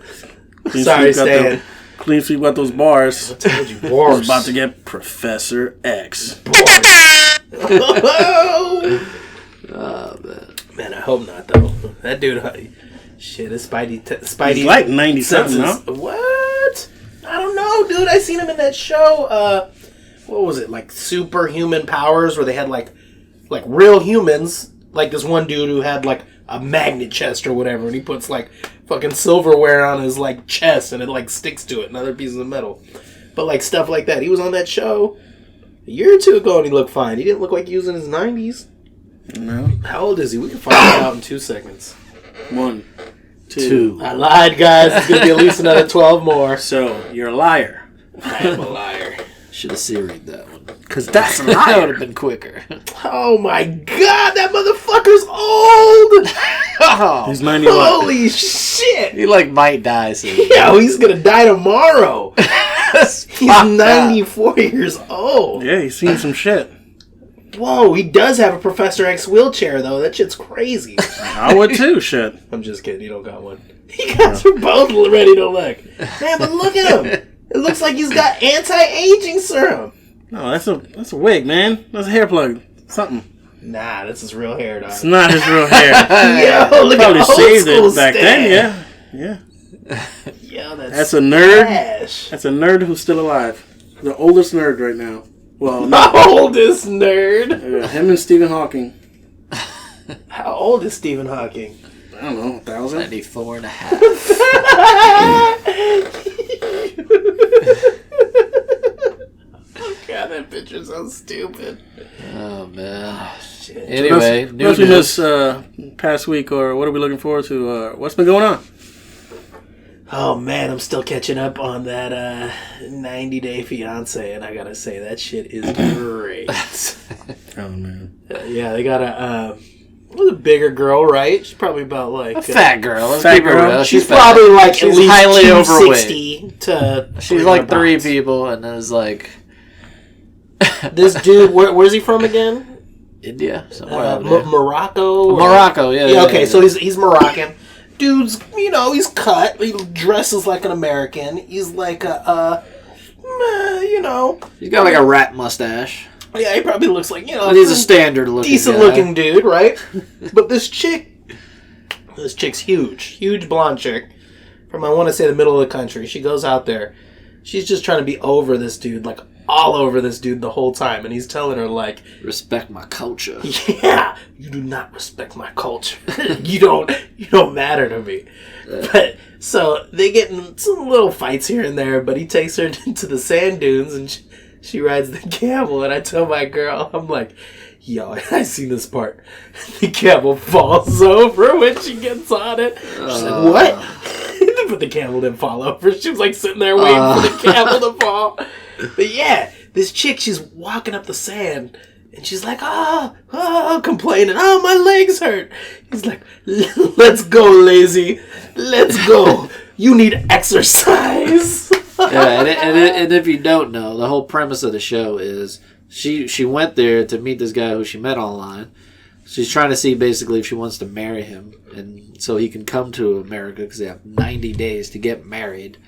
Sorry, Stan. Clean sweep got those bars. I told you, bars. He's about to get Professor X. Oh, Man, I hope not, though. That dude, shit, his Spidey. He's like 90-something, huh? What? I don't know, dude. I seen him in that show. What was it? Like Superhuman Powers, where they had like real humans. Like this one dude who had like a magnet chest or whatever, and he puts like fucking silverware on his like chest, and it like sticks to it, and other pieces of metal. But like stuff like that. He was on that show a year or two ago, and he looked fine. He didn't look like he was in his 90s. No. How old is he? We can find that out in 2 seconds. 1, 2. I lied, guys. It's going to be at least another 12 more. So, you're a liar. I am a liar. should have Siri'd that one. Because that's a That liar. would have been quicker. Oh my god, that motherfucker's old! Oh, He's 91. Holy shit! he might die soon. Yeah, he's gonna die tomorrow. He's 94 years old. Yeah, he's seen some shit. Whoa, he does have a Professor X wheelchair, though. That shit's crazy. I would too, shit. I'm just kidding. You don't got one. He got you both ready to look. Man, but look at him. It looks like he's got anti-aging serum. No, that's a wig, man. That's a hair plug. Something. Nah, this is real hair, dog. It's not his real hair. Yo, look Probably at old shaved school it back Stan. then, yeah. Yo, That's a nerd. trash. That's a nerd who's still alive. The oldest nerd right now. Well, The oldest nerd. him and Stephen Hawking. How old is Stephen Hawking? I don't know, 1,000? 94 and a half. God, that picture's so stupid. Oh, man. Shit. Anyway, new Unless we news. miss past week, or what are we looking forward to? What's been going on? Oh man, I'm still catching up on that 90 Day Fiance, and I gotta say that shit is great. Oh man. Yeah, they got a bigger girl, right? She's probably about like a fat girl. Let's fat keep it girl. real. She's fat. probably like She's at least highly 260 to. She's like 3 people, and there's like this dude. Where's he from again? India, somewhere over there. Morocco. Morocco, yeah. Okay, so he's Moroccan. Dude's, he's cut. He dresses like an American. He's like He's got like a rat mustache. Yeah, he probably looks like, But he's a standard looking decent guy. looking dude, right? But this chick's huge blonde chick from, I want to say, the middle of the country. She goes out there. She's just trying to be over this dude, like all over this dude the whole time. And he's telling her, like, respect my culture. Yeah, you do not respect my culture. you don't matter to me. But so they get in some little fights here and there, but he takes her into the sand dunes and she rides the camel. And I tell my girl, I'm like, yo, I seen this part. The camel falls over when she gets on it. She's like, what? But the camel didn't fall over. She was like sitting there waiting for the camel to fall. But yeah, this chick, she's walking up the sand. And she's like, complaining. Oh, my legs hurt. He's like, let's go, lazy. Let's go. You need exercise. Yeah, and if you don't know, the whole premise of the show is she went there to meet this guy who she met online. She's trying to see basically if she wants to marry him, and so he can come to America because they have 90 days to get married,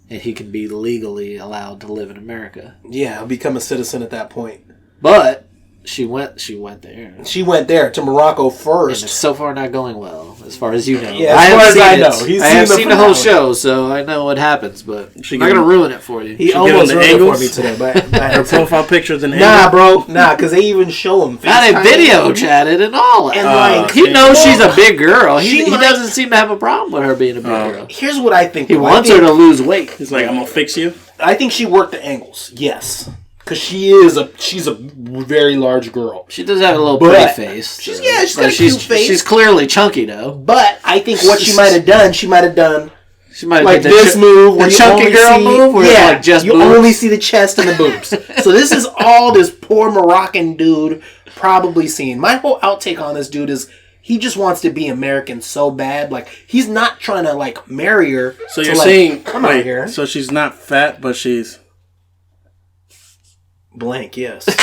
and he can be legally allowed to live in America. Yeah, I'll become a citizen at that point. But she went there. She went there to Morocco first. And it's so far not going well, as far as you know. Yeah, as far as I know. I have seen the whole show, so I know what happens, but I'm not going to ruin it for you. He almost ruined it for me today. But her profile pictures and nah, bro. Nah, because they even show him. They video chatted and all. And like, he knows she's a big girl. He doesn't seem to have a problem with her being a big girl. Here's what I think. He wants her to lose weight. He's like, I'm going to fix you. I think she worked the angles. Yes. Because she's a very large girl. She does have a little pretty face. She's got a cute face. She's clearly chunky though. But I think what she might have done like this move, the chunky girl move, where yeah, like just you boobs. only see the chest and the boobs. So this is all this poor Moroccan dude probably seen. My whole outtake on this dude is he just wants to be American so bad. Like he's not trying to like marry her. So you're saying, come out here. So she's not fat, but she's blank, yes. That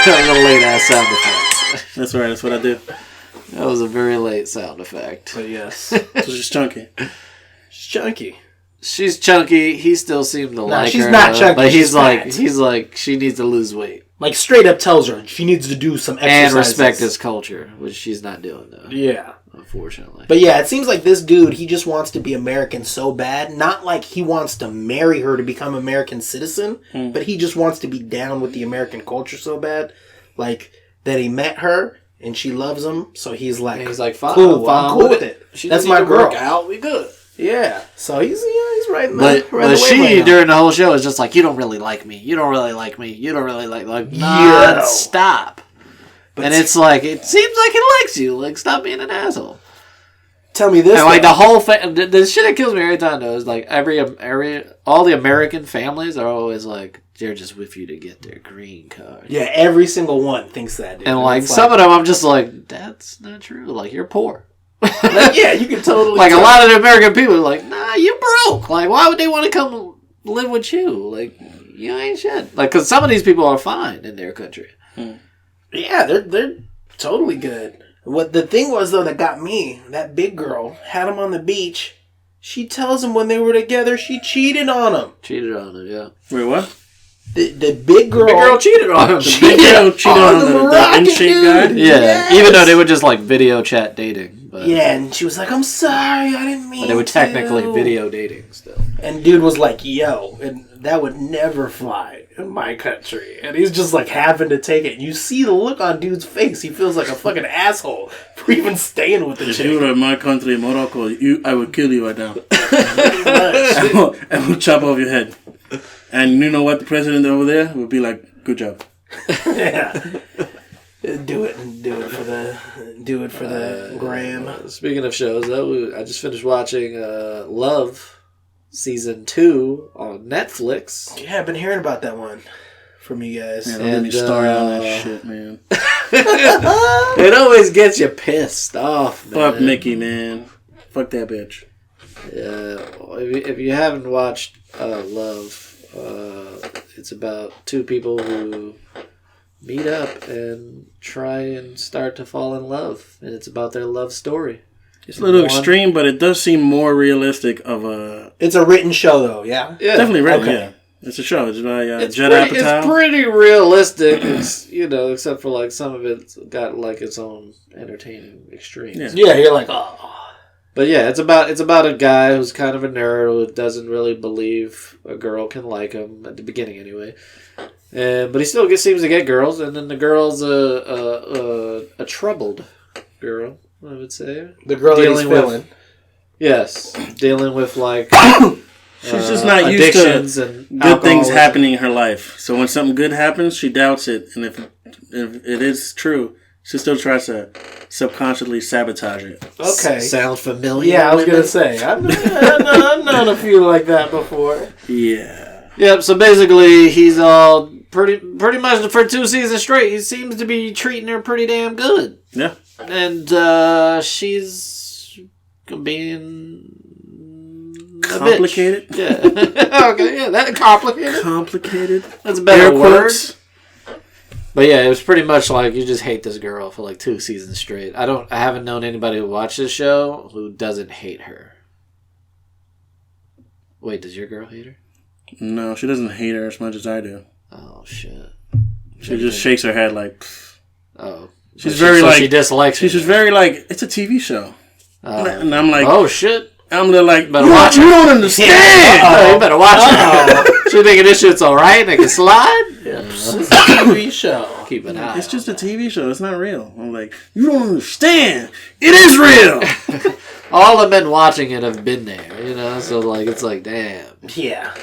was a late ass sound effect. That's right, that's what I do. That was a very late sound effect. But yes. So she's chunky. She's chunky. She's chunky. He still seemed to like her. She's not chunky. But he's like, she needs to lose weight. Like straight up tells her she needs to do some exercises. And respect his culture, which she's not doing though. Yeah. Unfortunately. But yeah, it seems like this dude, he just wants to be American so bad. Not like he wants to marry her to become American citizen, but he just wants to be down with the American culture so bad. Like, that he met her, and she loves him, so he's like, fine, cool, I'm cool with it. That's my girl. Work out, we good. Yeah. So he's right in but the she, right during the whole show, is just like, you don't really like me. You don't really like me. You don't really like non-stop. But and it's like, it seems like he likes you. Like, stop being an asshole. Tell me this. And like the whole the shit that kills me every time though is like all the American families are always like they're just with you to get their green card. Yeah, every single one thinks that. Dude. And like some of them, I'm just like, that's not true. Like you're poor. Like, yeah, you can totally. Like a lot of the American people are like, nah, you broke. Like why would they want to come live with you? Like you ain't shit. Like because some of these people are fine in their country. Yeah, they're totally good. What the thing was, though, that got me, that big girl had him on the beach. She tells him when they were together, she cheated on him. Cheated on him, yeah. Wait, what? The big girl... The big girl cheated on him. The big girl cheated on the in-shape guy? Yeah, yes. Even though they were just, like, video chat dating. But, yeah, and she was like, I'm sorry, I didn't mean to. But they were technically video dating still. And dude was like, yo, and that would never fly in my country. And he's just like having to take it. You see the look on dude's face. He feels like a fucking asshole for even staying with the chick. If you were in my country, Morocco, I would kill you right now. I will chop off your head. And you know what? The president over there would be like, good job. Yeah. Do it for the gram. Speaking of shows, though, I just finished watching Love Season 2 on Netflix. Yeah, I've been hearing about that one from you guys. Yeah, don't get me started on that shit, man. It always gets you pissed off, man. Fuck Mickey, man. Fuck that bitch. Yeah, if you haven't watched Love, it's about two people who meet up and try and start to fall in love, and it's about their love story. It's a little extreme, but it does seem more realistic of a... It's a written show, though, yeah? Yeah. Definitely written, Okay. yeah. It's a show. It's by It's Judd pretty, Apatow. it's pretty realistic, it's, except for like some of it's got like its own entertaining extremes. Yeah. Yeah, you're like, oh. But yeah, it's about a guy who's kind of a nerd who doesn't really believe a girl can like him at the beginning, anyway. But he still seems to get girls, and then the girl's a troubled girl, I would say. The girl that he's feeling. Yes, dealing with like She's just not used addictions to and good things alcoholism. happening in her life. So when something good happens, she doubts it, and if it is true, she still tries to subconsciously sabotage it. Okay. Sound familiar? Yeah, I was going to say. I've known a few like that before. Yeah. Yep. So basically, he's all pretty much for 2 seasons straight. He seems to be treating her pretty damn good, Yeah. and she's being a Complicated. bitch. Yeah. Okay. Yeah. That complicated. Complicated. That's a better Air word. quotes. But yeah, it was pretty much like you just hate this girl for like 2 seasons straight. I haven't known anybody who watched this show who doesn't hate her. Wait, does your girl hate her? No, she doesn't hate her as much as I do. Oh shit. She just shakes her head like... Pfft. Oh. She's very so like... she dislikes She's her. just very like... It's a TV show. And I'm like... Oh shit. I'm like... Better watch you it. don't understand! Oh, you better watch it. She thinking this shit's alright and it can slide? It's a TV show. Keep an eye. It's just a TV show. It's not real. I'm like, you don't understand. It is real. All the men watching it have been there, so like it's like damn. Yeah.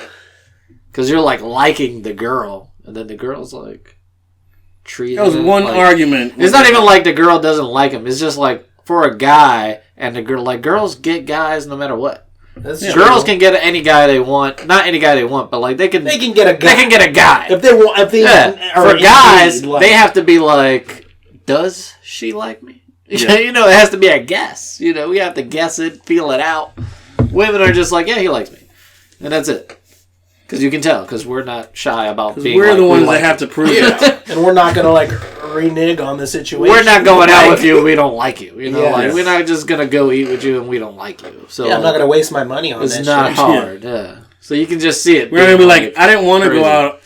Because you're like liking the girl, and then the girl's like treating. That was it one like, argument. It's not even like the girl doesn't like him. It's just like for a guy and the girl. Like girls get guys no matter what. That's Girls can get any guy they want. Not any guy they want, but like they can get a guy. They can get a guy. If they want, if they are For guys, indeed, like, they have to be like, does she like me? Yeah. It has to be a guess. We have to guess it, feel it out. Women are just like, yeah, he likes me, and that's it. Because you can tell, because we're not shy about being. We're like, the ones we like that have to prove yeah. it. And we're not gonna like renege on the situation. We're not going out with you. We don't like you. Yeah. Like we're not just gonna go eat with you and we don't like you. So I'm not gonna waste my money on it's that. not shit. hard. Yeah. So you can just see it. We're gonna be like, I didn't want to crazy. go out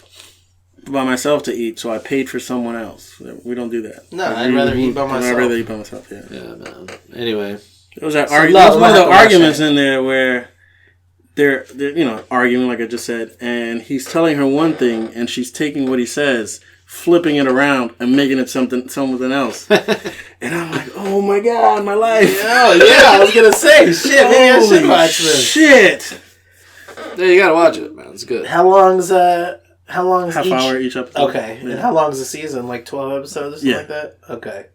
by myself to eat, so I paid for someone else. We don't do that. No, I'd rather eat by myself. I'd rather eat by myself. Yeah. Yeah, man. Anyway, There was that So argument. There was one of the love that arguments shit. in there where they're arguing like I just said, and he's telling her one thing, and she's taking what he says, flipping it around, and making it something else. And I'm like, oh my god, my life. Oh yeah, I was gonna say shit. Maybe I should watch this. Shit. yeah, you gotta watch it, man. It's good. How long's Half each? hour each episode. Okay, Yeah. and how long's the season? Like 12 episodes or something Yeah. like that. Okay.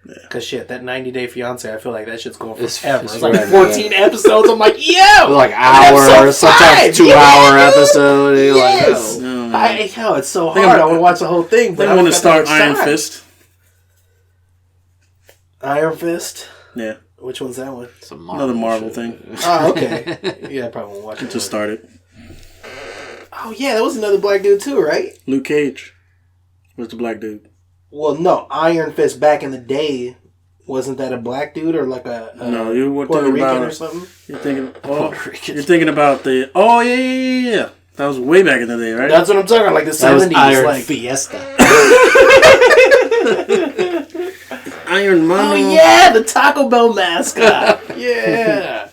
Yeah. Cause shit, that 90 Day Fiance, I feel like that shit's going It's- forever. it's It's like right, 14 episodes. I'm like, yo, Like episode hour, 5, sometimes 2 yeah, hour dude. episode. And you're Yes. like, No, man. It's so think hard. I'm- I want to watch the whole thing. But I'm I going to don't got start that much Iron time. Fist. Iron Fist. Yeah. Which one's that one? Some Another Marvel shit. thing. Oh, okay. Yeah, I probably won't watch it. Just started. Oh yeah, that was another black dude too, right? Luke Cage was the black dude. Well, no, Iron Fist back in the day, wasn't that a black dude or like a No, you were Puerto thinking Rican about- or something? You're thinking. Puerto Rican. You're thinking about the. Oh yeah. That was way back in the day, right? That's what I'm talking about, like the That was 70s. Iron like, Fiesta. Iron Man. oh yeah, the Taco Bell mascot. Yeah.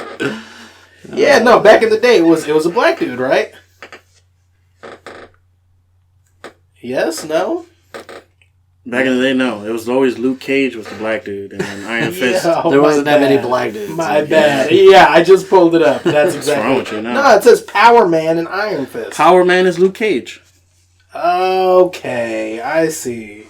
Yeah, no, back in the day it was a black dude, right? Yes, no? Back in the day, no. It was always Luke Cage was the black dude, and then Iron Fist. Yeah, oh, There my wasn't that many bad. black dudes. My bad. Yeah, I just pulled it up. That's exactly. wrong with you now? No, it says Power Man and Iron Fist. Power Man is Luke Cage. Okay, I see.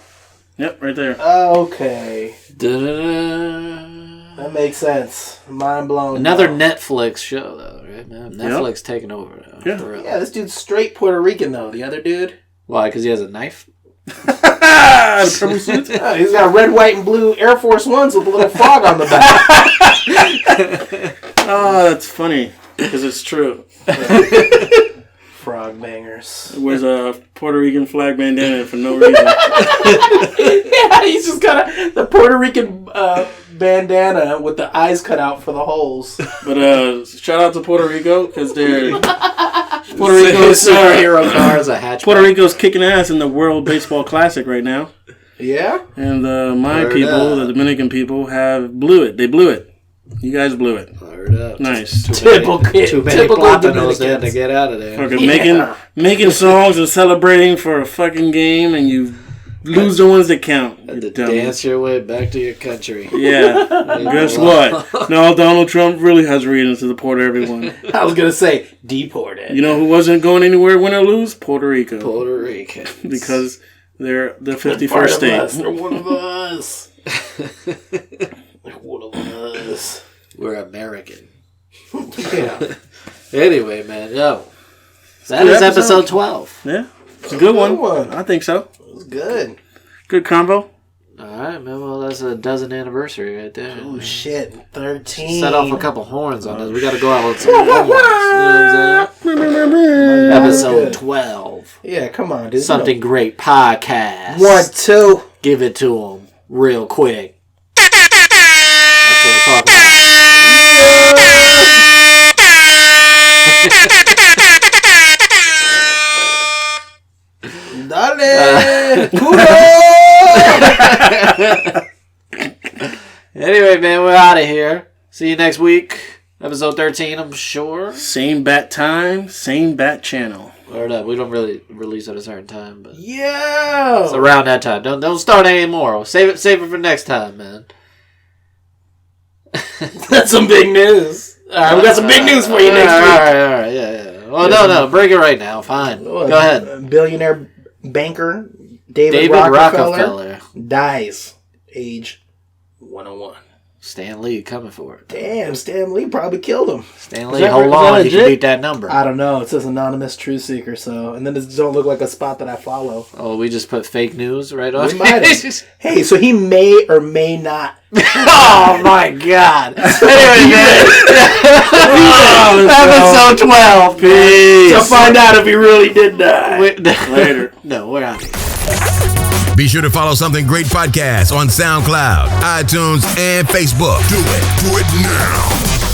Yep, right there. Okay. Da-da-da. That makes sense. Mind blown. Another Netflix show, though, right, man? Netflix taking over now. Yeah. For real. Yeah, this dude's straight Puerto Rican, though. The other dude. Why? Because he has a knife? The purple suit? He's got red, white, and blue Air Force Ones with a little frog on the back. Oh, that's funny. Because it's true. Frog bangers. It wears a Puerto Rican flag bandana for no reason. Yeah, he's just got the Puerto Rican bandana with the eyes cut out for the holes. But shout out to Puerto Rico because they're Puerto Rico's superhero car is a hatchback. Puerto Rico's kicking ass in the World Baseball Classic right now. Yeah? And my people, the Dominican people, blew it. They blew it. You guys blew it. Fired up. Nice. Too many Plapanos there to get out of there. Fucking making songs and celebrating for a fucking game, and you lose the ones that count. To dance your way back to your country. Yeah. Guess what? No, Donald Trump really has reasons to deport everyone. I was going to say, deported. You know who wasn't going anywhere, win or lose? Puerto Rico. Puerto Rican. Because they're the 51st state. They're one of us. They're one of us. We're American. Yeah. Anyway, man, that is episode 12. Yeah. It's a good one. one. I think so. It was good. Good combo. Alright, man, well, that's a dozen anniversary right there. Oh, shit. 13. Set off a couple horns on us. We got to go out with some horns. You know what I'm saying? Episode 12. Yeah, come on, dude. Something great podcast. 1, 2. Give it to them real quick. That's what we're talking about. Dale! Anyway, man, we're out of here. See you next week. Episode 13, I'm sure. Same bat time, same bat channel. Word up. We don't really release at a certain time, but Yeah! it's around that time. Don't start anymore. Save it for next time, man. That's some big news. Alright, we got some big news for you next week. Alright, yeah. Well, no, break it right now. Fine. Go ahead. Billionaire banker David Rockefeller dies, age 101. Stan Lee coming for it. Damn, Stan Lee probably killed him. Stan Lee, hold on. You can beat that number. I don't know. It says anonymous truth seeker, so... And then it don't look like a spot that I follow. Oh, we just put fake news right on? We might have. Hey, so he may or may not... Oh, my God. Anyway, man. Episode 12. Peace. To find out if he really did die. Later. No, we're out here. Be sure to follow Something Great Podcast on SoundCloud, iTunes, and Facebook. Do it now.